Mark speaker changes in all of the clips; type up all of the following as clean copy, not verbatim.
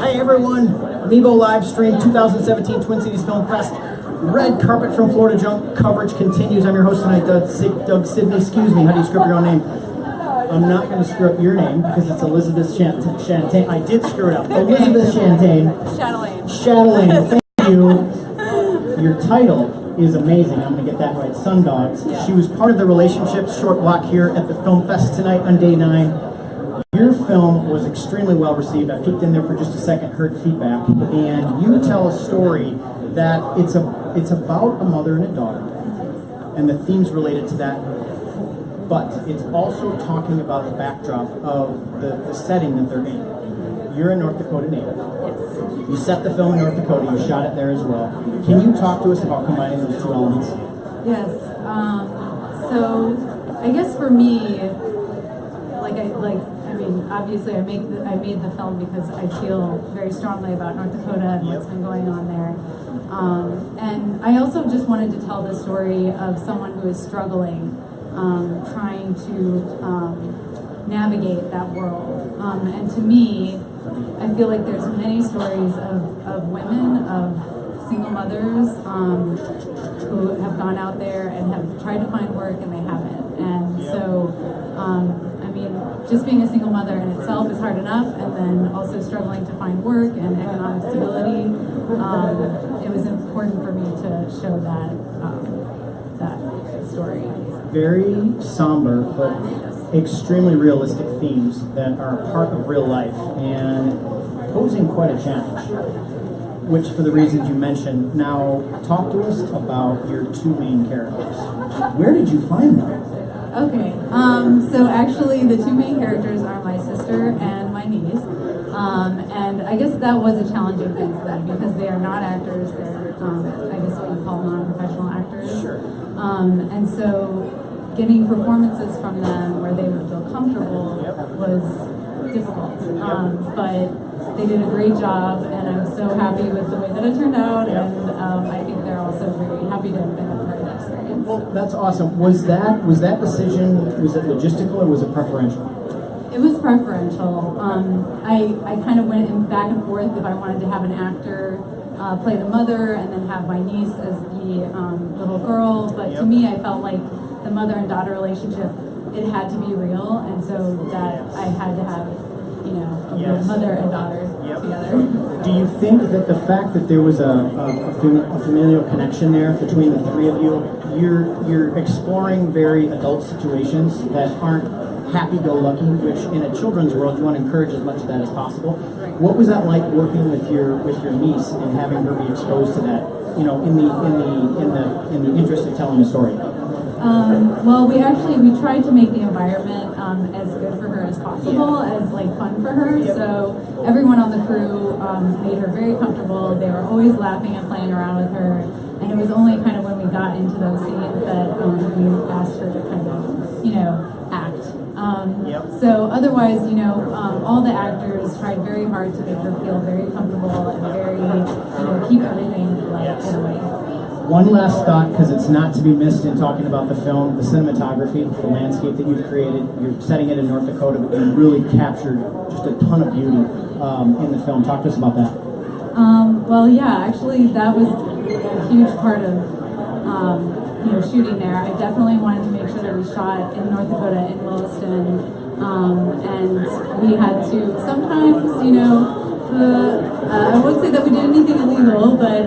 Speaker 1: Hi everyone, Amiibo live stream 2017 Twin Cities Film Fest. Red carpet from Florida Junk coverage continues. I'm your host tonight, Doug Sidney. Excuse me, how do you screw up your own name? I'm not going to screw up your name because it's Elizabeth Chastelain. I did screw it up. Elizabeth
Speaker 2: Chastelain.
Speaker 1: Chastelain, thank you. Your title is amazing. I'm going to get that right. Sundogs.
Speaker 2: Yeah.
Speaker 1: She was part of the relationships short block here at the Film Fest tonight on day 9. Your film was extremely well received. I peeked in there for just a second, heard feedback, and you tell a story that it's about a mother and a daughter, and the themes related to that, but it's also talking about the backdrop of the setting that they're in. You're a North Dakota native.
Speaker 2: Yes.
Speaker 1: You set the film in North Dakota, you shot it there as well. Can you talk to us about combining those two elements?
Speaker 2: Yes. So I guess for me, obviously I made the film because I feel very strongly about North Dakota and what's been going on there. And I also just wanted to tell the story of someone who is struggling, trying to navigate that world. And to me, I feel like there's many stories of women, of single mothers who have gone out there and have tried to find work and they haven't. And so, just being a single mother in itself is hard enough, and then also struggling to find work and economic stability. It was important for me to show that story.
Speaker 1: Very somber, but extremely realistic themes that are a part of real life and posing quite a challenge, which for the reasons you mentioned. Now, talk to us about your two main characters. Where did you find them?
Speaker 2: Okay, so actually the two main characters are my sister and my niece, and I guess that was a challenging thing for them because they are not actors, they're I guess what you call non-professional actors.
Speaker 1: Sure.
Speaker 2: And so getting performances from them where they would feel comfortable was difficult, but they did a great job, and I'm so happy with the way that it turned out, and I think they're also very happy to have been a part of that experience.
Speaker 1: Well, that's awesome. Was that decision, was it logistical or was it preferential?
Speaker 2: It was preferential. I kind of went back and forth if I wanted to have an actor play the mother and then have my niece as the little girl, but to me I felt like the mother and daughter relationship, it had to be real, and so that I had to have, a real mother and daughter together.
Speaker 1: Do you think that the fact that there was a familial connection there between the three of you, you're exploring very adult situations that aren't happy-go-lucky, which in a children's world you want to encourage as much of that as possible. What was that like working with your niece and having her be exposed to that, in the interest of telling a story?
Speaker 2: Well, we tried to make the environment as good for her as possible, as fun for her. So everyone on the crew made her very comfortable. They were always laughing and playing around with her, and it was only kind of when we got into those scenes that we asked her to kind of act. So otherwise, all the actors tried very hard to make her feel very comfortable and very, keep everything in a way.
Speaker 1: One last thought, because it's not to be missed in talking about the film, the cinematography, the landscape that you've created. You're setting it in North Dakota, but you really captured just a ton of beauty in the film. Talk to us about that. Actually, that was a huge part of shooting there. I definitely wanted to make sure that we shot in North Dakota, in Williston, and we had to sometimes, I wouldn't say that we did anything illegal, but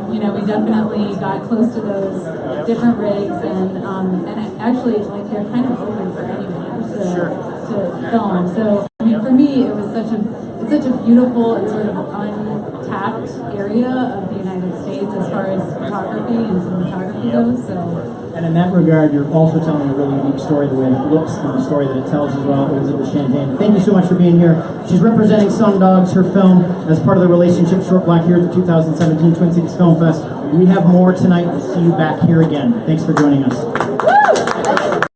Speaker 1: we definitely got close to those different rigs, and actually, they're kind of open for anyone to film. So for me, it's such a beautiful and sort of untapped area of the United States as far as photography and cinematography goes. So. And in that regard, you're also telling a really unique story, the way it looks and the story that it tells as well. Elizabeth Chastelain, thank you so much for being here. She's representing Sundogs, her film, as part of the relationship short block here at the 2017 Twin Cities Film Fest. We have more tonight. We'll see you back here again. Thanks for joining us.